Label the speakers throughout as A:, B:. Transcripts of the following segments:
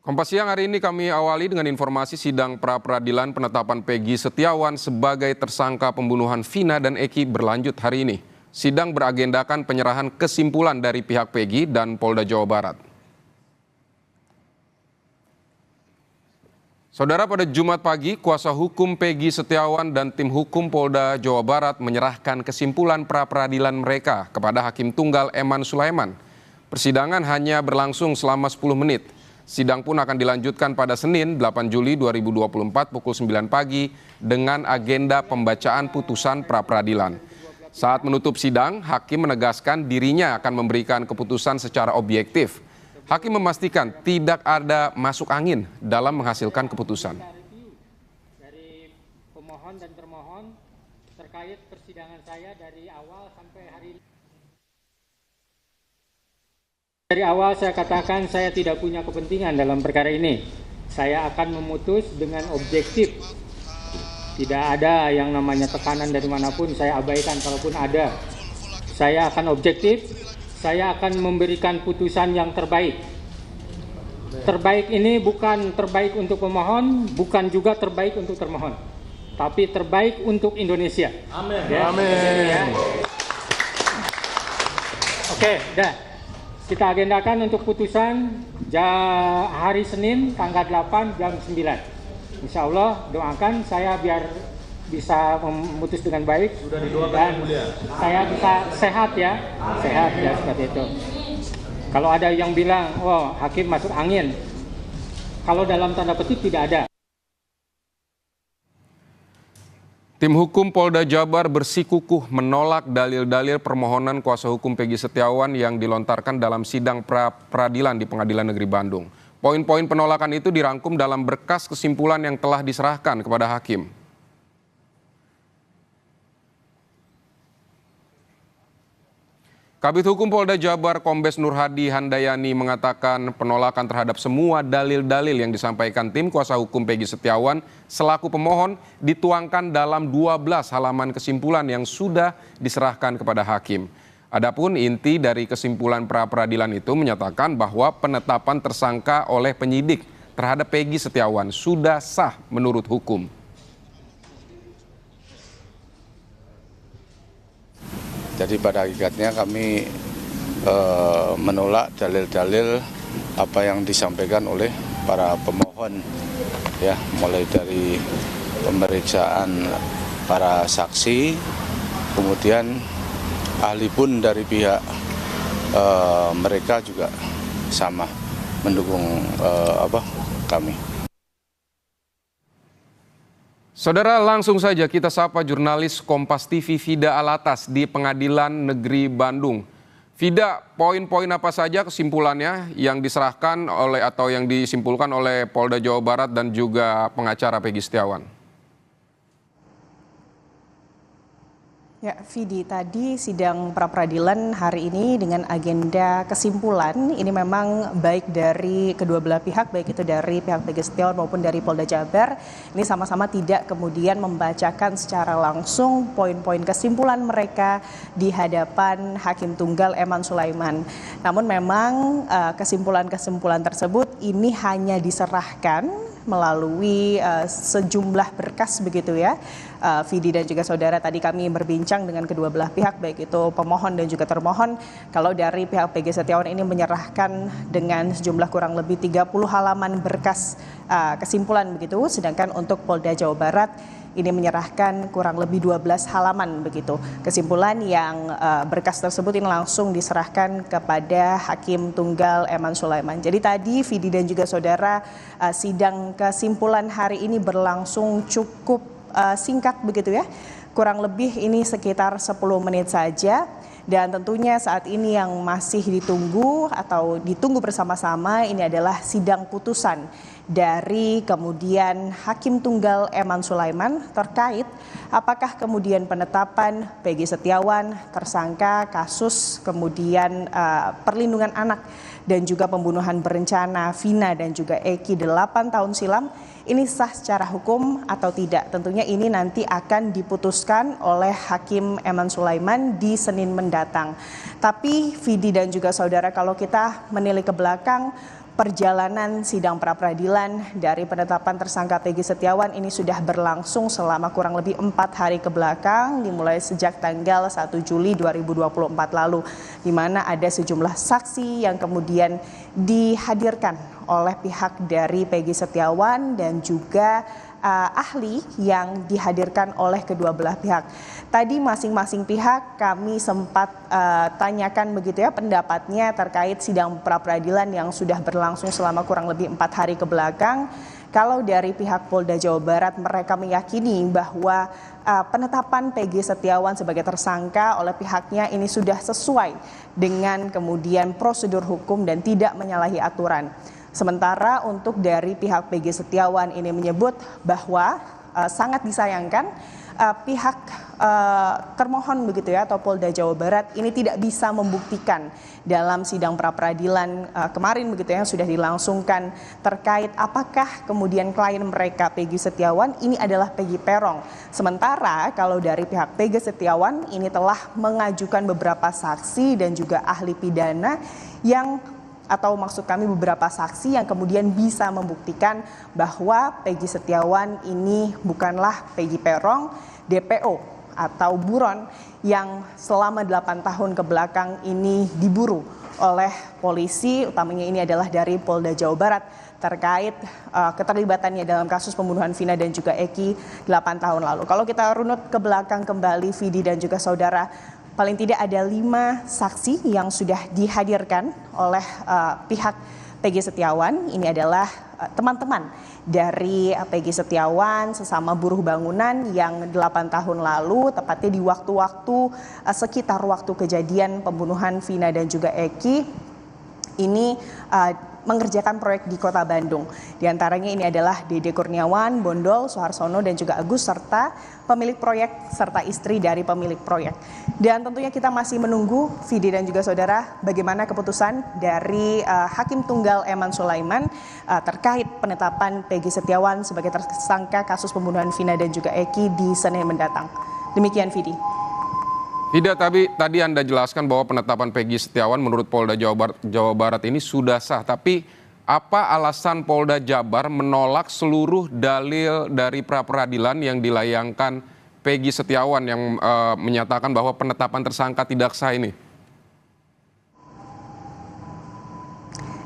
A: Kompas Siang hari ini kami awali dengan informasi sidang pra-peradilan penetapan Peggy Setiawan sebagai tersangka pembunuhan Vina dan Eki berlanjut hari ini. Sidang beragendakan penyerahan kesimpulan dari pihak Peggy dan Polda Jawa Barat. Saudara, pada Jumat pagi, kuasa hukum Peggy Setiawan dan tim hukum Polda Jawa Barat menyerahkan kesimpulan pra-peradilan mereka kepada Hakim Tunggal Eman Sulaiman. Persidangan hanya berlangsung selama 10 menit. Sidang pun akan dilanjutkan pada Senin 8 Juli 2024 pukul 9 pagi dengan agenda pembacaan putusan pra-peradilan. Saat menutup sidang, Hakim menegaskan dirinya akan memberikan keputusan secara objektif. Hakim memastikan tidak ada masuk angin dalam menghasilkan keputusan.
B: Dari pemohon dan termohon terkait persidangan saya dari awal sampai hari ini. Dari awal saya katakan saya tidak punya kepentingan dalam perkara ini. Saya akan memutus dengan objektif. Tidak ada yang namanya tekanan dari manapun, saya abaikan kalaupun ada. Saya akan objektif, saya akan memberikan putusan yang terbaik. Terbaik ini bukan terbaik untuk pemohon, bukan juga terbaik untuk termohon. Tapi terbaik untuk Indonesia. Amin. Ya? Amin. Ya. Oke, dah. Kita agendakan untuk putusan hari Senin tanggal 8 jam 9. Insya Allah doakan saya biar bisa memutus dengan baik. Sudah didoakan dan saya bisa sehat ya seperti itu. Kalau ada yang bilang, oh hakim masuk angin, kalau dalam tanda petik tidak ada.
A: Tim hukum Polda Jabar bersikukuh menolak dalil-dalil permohonan kuasa hukum Peggy Setiawan yang dilontarkan dalam sidang pra-peradilan di Pengadilan Negeri Bandung. Poin-poin penolakan itu dirangkum dalam berkas kesimpulan yang telah diserahkan kepada hakim. Kabid Hukum Polda Jabar Kombes Nur Hadi Handayani mengatakan penolakan terhadap semua dalil-dalil yang disampaikan tim kuasa hukum Peggy Setiawan selaku pemohon dituangkan dalam 12 halaman kesimpulan yang sudah diserahkan kepada hakim. Adapun inti dari kesimpulan pra-peradilan itu menyatakan bahwa penetapan tersangka oleh penyidik terhadap Peggy Setiawan sudah sah menurut hukum.
C: Jadi pada hakikatnya kami menolak dalil-dalil apa yang disampaikan oleh para pemohon, ya, mulai dari pemeriksaan para saksi, kemudian ahli pun dari pihak mereka juga sama mendukung kami.
A: Saudara, langsung saja kita sapa jurnalis Kompas TV Vida Alatas di Pengadilan Negeri Bandung. Vida, poin-poin apa saja kesimpulannya yang diserahkan oleh atau yang disimpulkan oleh Polda Jawa Barat dan juga pengacara Peggy Setiawan?
D: Ya, Vidi, tadi sidang pra-peradilan hari ini dengan agenda kesimpulan ini memang baik dari kedua belah pihak, baik itu dari pihak Peggy Setiawan maupun dari Polda Jabar, ini sama-sama tidak kemudian membacakan secara langsung poin-poin kesimpulan mereka di hadapan Hakim Tunggal Eman Sulaiman. Namun memang kesimpulan-kesimpulan tersebut ini hanya diserahkan melalui sejumlah berkas begitu ya. Vidi dan juga saudara, tadi kami berbincang dengan kedua belah pihak baik itu pemohon dan juga termohon. Kalau dari pihak Peggy Setiawan ini menyerahkan dengan sejumlah kurang lebih 30 halaman berkas kesimpulan begitu, sedangkan untuk Polda Jawa Barat ini menyerahkan kurang lebih 12 halaman begitu. Kesimpulan yang berkas tersebut ini langsung diserahkan kepada Hakim Tunggal Eman Sulaiman. Jadi tadi Vidi dan juga saudara, sidang kesimpulan hari ini berlangsung cukup singkat begitu ya. Kurang lebih ini sekitar 10 menit saja. Dan tentunya saat ini yang masih ditunggu atau ditunggu bersama-sama ini adalah sidang putusan dari kemudian Hakim Tunggal Eman Sulaiman terkait apakah kemudian penetapan Peggy Setiawan tersangka kasus kemudian perlindungan anak dan juga pembunuhan berencana Vina dan juga Eki 8 tahun silam ini sah secara hukum atau tidak. Tentunya ini nanti akan diputuskan oleh Hakim Eman Sulaiman di Senin mendatang. Tapi Vidi dan juga saudara, kalau kita menilik ke belakang, perjalanan sidang pra-peradilan dari penetapan tersangka Peggy Setiawan ini sudah berlangsung selama kurang lebih 4 hari ke belakang, dimulai sejak tanggal 1 Juli 2024 lalu, di mana ada sejumlah saksi yang kemudian dihadirkan oleh pihak dari Peggy Setiawan dan juga ahli yang dihadirkan oleh kedua belah pihak. Tadi masing-masing pihak kami sempat tanyakan begitu ya pendapatnya terkait sidang pra-peradilan yang sudah berlangsung selama kurang lebih 4 hari ke belakang. Kalau dari pihak Polda Jawa Barat, mereka meyakini bahwa penetapan Peggy Setiawan sebagai tersangka oleh pihaknya ini sudah sesuai dengan kemudian prosedur hukum dan tidak menyalahi aturan. Sementara untuk dari pihak Peggy Setiawan ini menyebut bahwa sangat disayangkan pihak termohon begitu ya atau Polda Jawa Barat ini tidak bisa membuktikan dalam sidang pra-peradilan kemarin begitu ya yang sudah dilangsungkan terkait apakah kemudian klien mereka Peggy Setiawan ini adalah Peggy Peron. Sementara kalau dari pihak Peggy Setiawan ini telah mengajukan beberapa saksi dan juga ahli pidana yang atau maksud kami beberapa saksi yang kemudian bisa membuktikan bahwa Peggy Setiawan ini bukanlah Peggy Peron, DPO atau buron yang selama 8 tahun ke belakang ini diburu oleh polisi, utamanya ini adalah dari Polda Jawa Barat terkait keterlibatannya dalam kasus pembunuhan Vina dan juga Eki 8 tahun lalu. Kalau kita runut ke belakang kembali Vidi dan juga saudara, paling tidak ada 5 saksi yang sudah dihadirkan oleh pihak Peggy Setiawan. Ini adalah teman-teman dari Peggy Setiawan, sesama buruh bangunan yang 8 tahun lalu, tepatnya di waktu-waktu sekitar waktu kejadian pembunuhan Vina dan juga Eki, ini mengerjakan proyek di Kota Bandung. Di antaranya ini adalah Dede Kurniawan, Bondol, Soeharsono, dan juga Agus, serta pemilik proyek serta istri dari pemilik proyek. Dan tentunya kita masih menunggu, Vidi dan juga saudara, bagaimana keputusan dari Hakim Tunggal Eman Sulaiman terkait penetapan Peggy Setiawan sebagai tersangka kasus pembunuhan Vina dan juga Eki di Senin mendatang. Demikian, Vidi.
A: Tidak, tadi Anda jelaskan bahwa penetapan Peggy Setiawan menurut Polda Jawa Barat ini sudah sah. Tapi apa alasan Polda Jabar menolak seluruh dalil dari pra-peradilan yang dilayangkan Peggy Setiawan yang menyatakan bahwa penetapan tersangka tidak sah ini?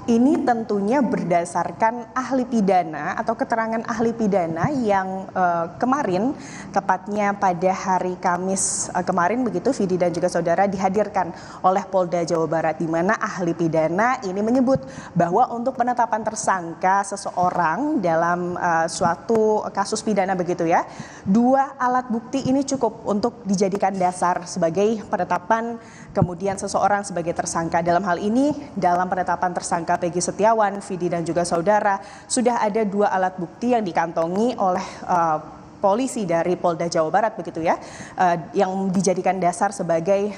D: Ini tentunya berdasarkan ahli pidana atau keterangan ahli pidana yang kemarin, tepatnya pada hari Kamis kemarin begitu, Vidi dan juga saudara, dihadirkan oleh Polda Jawa Barat, di mana ahli pidana ini menyebut bahwa untuk penetapan tersangka seseorang dalam suatu kasus pidana begitu ya, 2 alat bukti ini cukup untuk dijadikan dasar sebagai penetapan kemudian seseorang sebagai tersangka. Dalam hal ini, dalam penetapan tersangka Peggy Setiawan, Vidi dan juga saudara, sudah ada 2 alat bukti yang dikantongi oleh polisi dari Polda Jawa Barat begitu ya, yang dijadikan dasar sebagai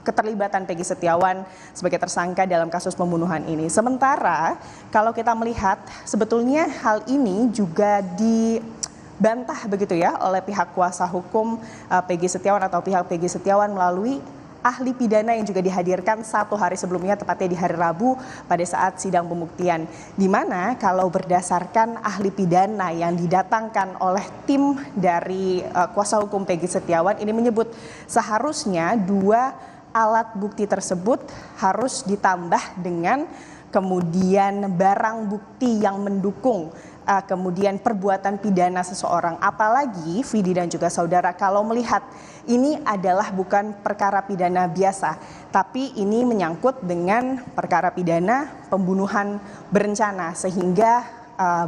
D: keterlibatan Peggy Setiawan sebagai tersangka dalam kasus pembunuhan ini. Sementara kalau kita melihat sebetulnya hal ini juga dibantah begitu ya oleh pihak kuasa hukum Peggy Setiawan atau pihak Peggy Setiawan melalui ahli pidana yang juga dihadirkan 1 hari sebelumnya, tepatnya di hari Rabu pada saat sidang pembuktian. Di mana kalau berdasarkan ahli pidana yang didatangkan oleh tim dari kuasa hukum Peggy Setiawan ini menyebut seharusnya 2 alat bukti tersebut harus ditambah dengan kemudian barang bukti yang mendukung kemudian perbuatan pidana seseorang. Apalagi Vidi dan juga saudara, kalau melihat ini adalah bukan perkara pidana biasa, tapi ini menyangkut dengan perkara pidana pembunuhan berencana, sehingga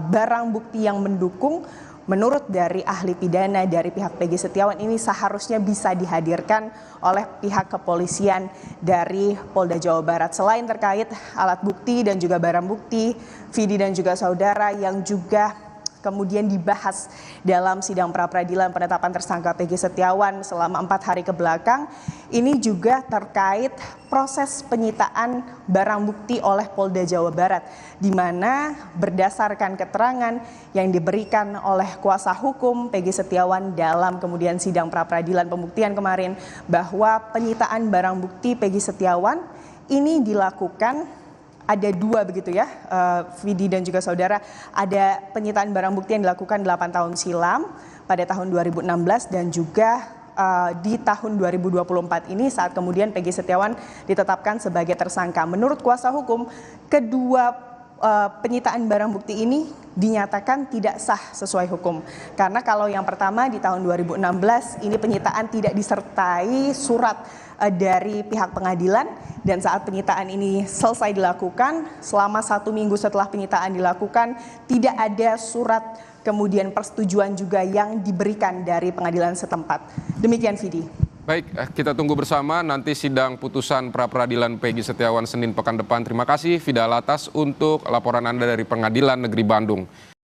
D: barang bukti yang mendukung menurut dari ahli pidana dari pihak Peggy Setiawan ini seharusnya bisa dihadirkan oleh pihak kepolisian dari Polda Jawa Barat. Selain terkait alat bukti dan juga barang bukti, Vidi dan juga saudara, yang juga kemudian dibahas dalam sidang pra-peradilan penetapan tersangka Peggy Setiawan selama 4 hari ke belakang, ini juga terkait proses penyitaan barang bukti oleh Polda Jawa Barat, di mana berdasarkan keterangan yang diberikan oleh kuasa hukum Peggy Setiawan dalam kemudian sidang pra-peradilan pembuktian kemarin, bahwa penyitaan barang bukti Peggy Setiawan ini dilakukan ada dua begitu ya, Vidi dan juga saudara. Ada penyitaan barang bukti yang dilakukan 8 tahun silam pada tahun 2016 dan juga di tahun 2024 ini saat kemudian Peggy Setiawan ditetapkan sebagai tersangka. Menurut kuasa hukum, kedua penyitaan barang bukti ini dinyatakan tidak sah sesuai hukum. Karena kalau yang pertama di tahun 2016 ini penyitaan tidak disertai surat dari pihak pengadilan, dan saat penyitaan ini selesai dilakukan, selama 1 minggu setelah penyitaan dilakukan tidak ada surat kemudian persetujuan juga yang diberikan dari pengadilan setempat. Demikian Vidi.
A: Baik, kita tunggu bersama nanti sidang putusan pra-peradilan Peggy Setiawan Senin pekan depan. Terima kasih Vida Alatas untuk laporan Anda dari Pengadilan Negeri Bandung.